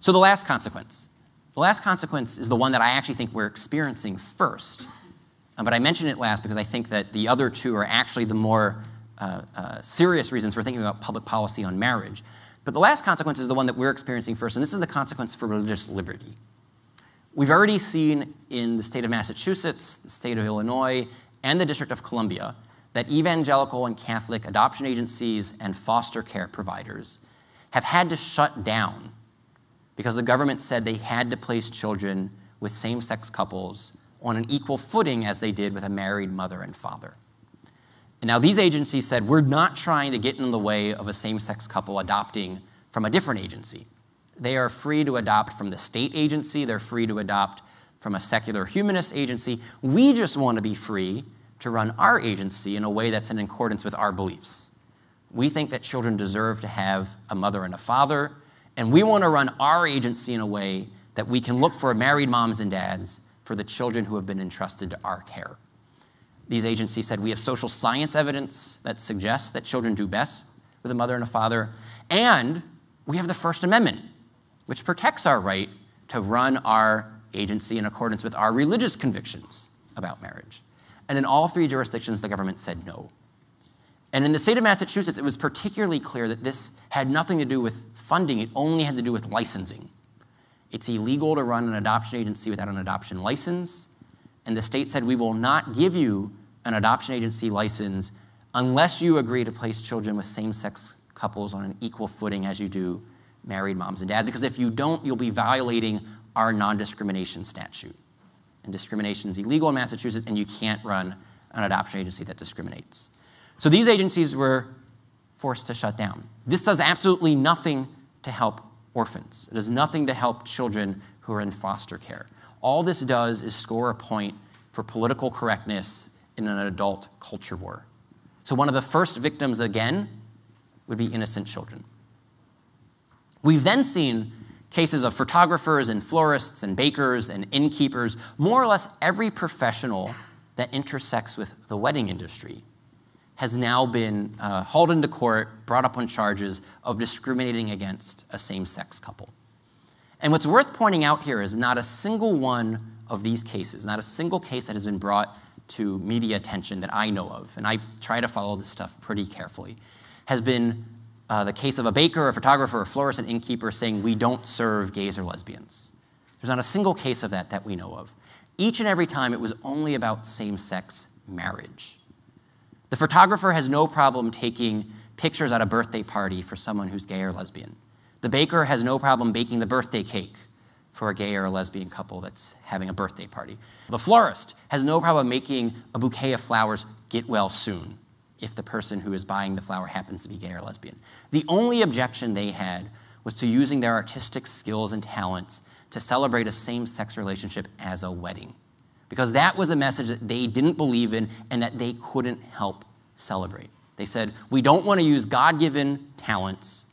So the last consequence. The last consequence is the one that I actually think we're experiencing first. But I mention it last because I think that the other two are actually the more serious reasons for thinking about public policy on marriage. But the last consequence is the one that we're experiencing first, and this is the consequence for religious liberty. We've already seen in the state of Massachusetts, the state of Illinois, and the District of Columbia that evangelical and Catholic adoption agencies and foster care providers have had to shut down because the government said they had to place children with same-sex couples on an equal footing as they did with a married mother and father. And now these agencies said, we're not trying to get in the way of a same-sex couple adopting from a different agency. They are free to adopt from the state agency. They're free to adopt from a secular humanist agency. We just want to be free to run our agency in a way that's in accordance with our beliefs. We think that children deserve to have a mother and a father, and we want to run our agency in a way that we can look for married moms and dads for the children who have been entrusted to our care. These agencies said we have social science evidence that suggests that children do best with a mother and a father, and we have the First Amendment, which protects our right to run our agency in accordance with our religious convictions about marriage. And in all three jurisdictions, the government said no. And in the state of Massachusetts, it was particularly clear that this had nothing to do with funding. It only had to do with licensing. It's illegal to run an adoption agency without an adoption license. And the state said, we will not give you an adoption agency license unless you agree to place children with same-sex couples on an equal footing as you do married moms and dads. Because if you don't, you'll be violating our non-discrimination statute. And discrimination is illegal in Massachusetts, and you can't run an adoption agency that discriminates. So these agencies were forced to shut down. This does absolutely nothing to help orphans. It does nothing to help children who are in foster care. All this does is score a point for political correctness in an adult culture war. So one of the first victims, again, would be innocent children. We've then seen cases of photographers and florists and bakers and innkeepers, more or less every professional that intersects with the wedding industry has now been hauled into court, brought up on charges of discriminating against a same-sex couple. And what's worth pointing out here is not a single one of these cases, not a single case that has been brought to media attention that I know of, and I try to follow this stuff pretty carefully, has been the case of a baker, a photographer, a florist, an innkeeper saying we don't serve gays or lesbians. There's not a single case of that we know of. Each and every time it was only about same-sex marriage. The photographer has no problem taking pictures at a birthday party for someone who's gay or lesbian. The baker has no problem baking the birthday cake for a gay or a lesbian couple that's having a birthday party. The florist has no problem making a bouquet of flowers get well soon if the person who is buying the flower happens to be gay or lesbian. The only objection they had was to using their artistic skills and talents to celebrate a same-sex relationship as a wedding, because that was a message that they didn't believe in and that they couldn't help celebrate. They said, we don't want to use God-given talents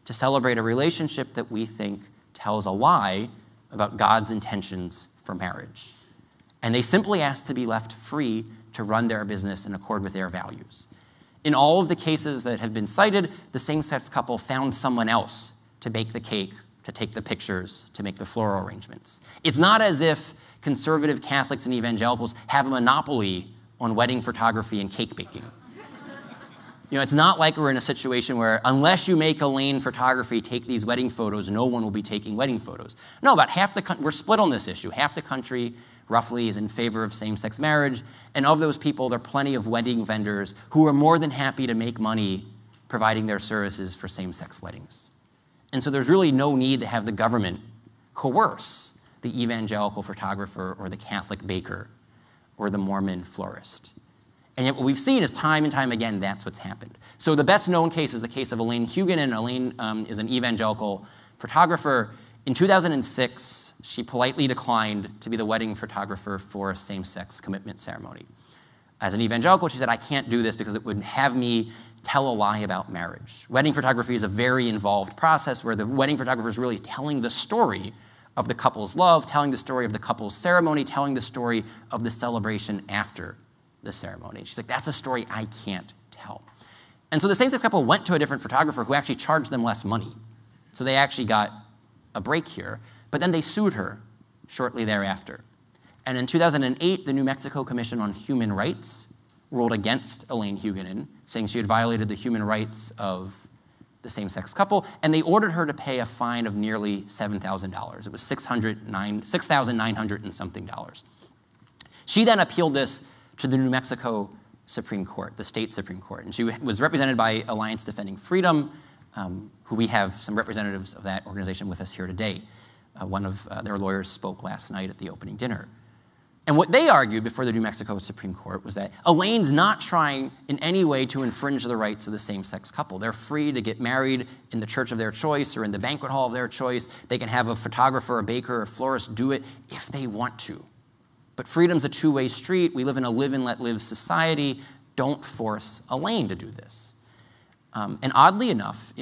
to celebrate a relationship that we think tells a lie about God's intentions for marriage. And they simply asked to be left free to run their business in accord with their values. In all of the cases that have been cited, the same-sex couple found someone else to bake the cake, to take the pictures, to make the floral arrangements. It's not as if conservative Catholics and evangelicals have a monopoly on wedding photography and cake baking. It's not like we're in a situation where unless you make a lane photography take these wedding photos, no one will be taking wedding photos. No, about half the country, we're split on this issue. Half the country roughly is in favor of same-sex marriage, and of those people, there are plenty of wedding vendors who are more than happy to make money providing their services for same-sex weddings. And so there's really no need to have the government coerce the evangelical photographer or the Catholic baker or the Mormon florist. And yet what we've seen is time and time again, that's what's happened. So the best known case is the case of Elaine Hugan, and Elaine is an evangelical photographer. In 2006, she politely declined to be the wedding photographer for a same-sex commitment ceremony. As an evangelical, she said, I can't do this because it would have me tell a lie about marriage. Wedding photography is a very involved process where the wedding photographer is really telling the story of the couple's love, telling the story of the couple's ceremony, telling the story of the celebration after the ceremony. She's like, that's a story I can't tell. And so the same-sex couple went to a different photographer who actually charged them less money. So they actually got a break here, but then they sued her shortly thereafter. And in 2008, the New Mexico Commission on Human Rights ruled against Elaine Huguenin, saying she had violated the human rights of the same-sex couple, and they ordered her to pay a fine of nearly $7,000. It was $6,900 and something dollars. She then appealed this to the New Mexico Supreme Court, the state Supreme Court, and she was represented by Alliance Defending Freedom, who we have some representatives of that organization with us here today. One of their lawyers spoke last night at the opening dinner. And what they argued before the New Mexico Supreme Court was that Elaine's not trying in any way to infringe the rights of the same-sex couple. They're free to get married in the church of their choice or in the banquet hall of their choice. They can have a photographer, a baker, a florist do it if they want to. But freedom's a two-way street. We live in a live and let live society. Don't force Elaine to do this. And oddly enough,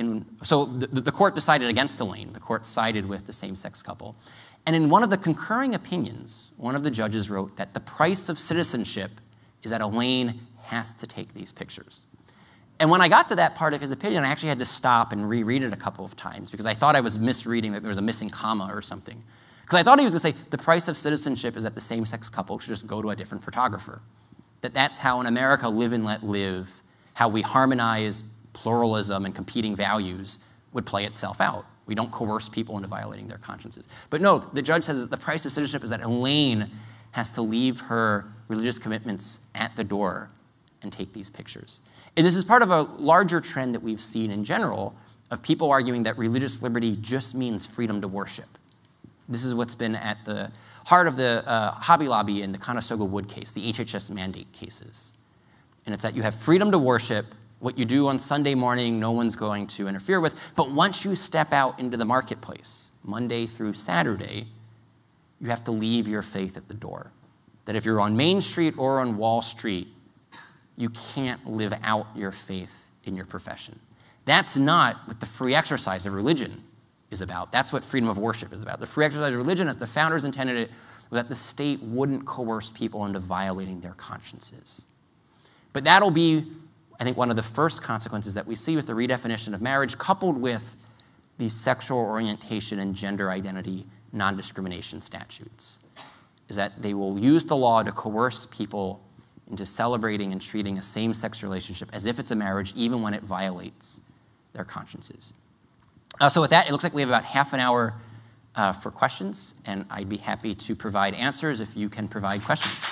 so the court decided against Elaine. The court sided with the same-sex couple. And in one of the concurring opinions, one of the judges wrote that the price of citizenship is that Elaine has to take these pictures. And when I got to that part of his opinion, I actually had to stop and reread it a couple of times because I thought I was misreading, that there was a missing comma or something. Because I thought he was going to say the price of citizenship is that the same-sex couple should just go to a different photographer. That's how in America live and let live, how we harmonize pluralism and competing values would play itself out. We don't coerce people into violating their consciences. But no, the judge says that the price of citizenship is that Elaine has to leave her religious commitments at the door and take these pictures. And this is part of a larger trend that we've seen in general of people arguing that religious liberty just means freedom to worship. This is what's been at the heart of the Hobby Lobby and the Conestoga Wood case, the HHS mandate cases. And it's that you have freedom to worship. What you do on Sunday morning, no one's going to interfere with. But once you step out into the marketplace, Monday through Saturday, you have to leave your faith at the door. That if you're on Main Street or on Wall Street, you can't live out your faith in your profession. That's not what the free exercise of religion is about. That's what freedom of worship is about. The free exercise of religion, as the founders intended it, was that the state wouldn't coerce people into violating their consciences. But that'll be, I think, one of the first consequences that we see with the redefinition of marriage, coupled with these sexual orientation and gender identity non-discrimination statutes, is that they will use the law to coerce people into celebrating and treating a same-sex relationship as if it's a marriage, even when it violates their consciences. So with that, it looks like we have about half an hour for questions, and I'd be happy to provide answers if you can provide questions.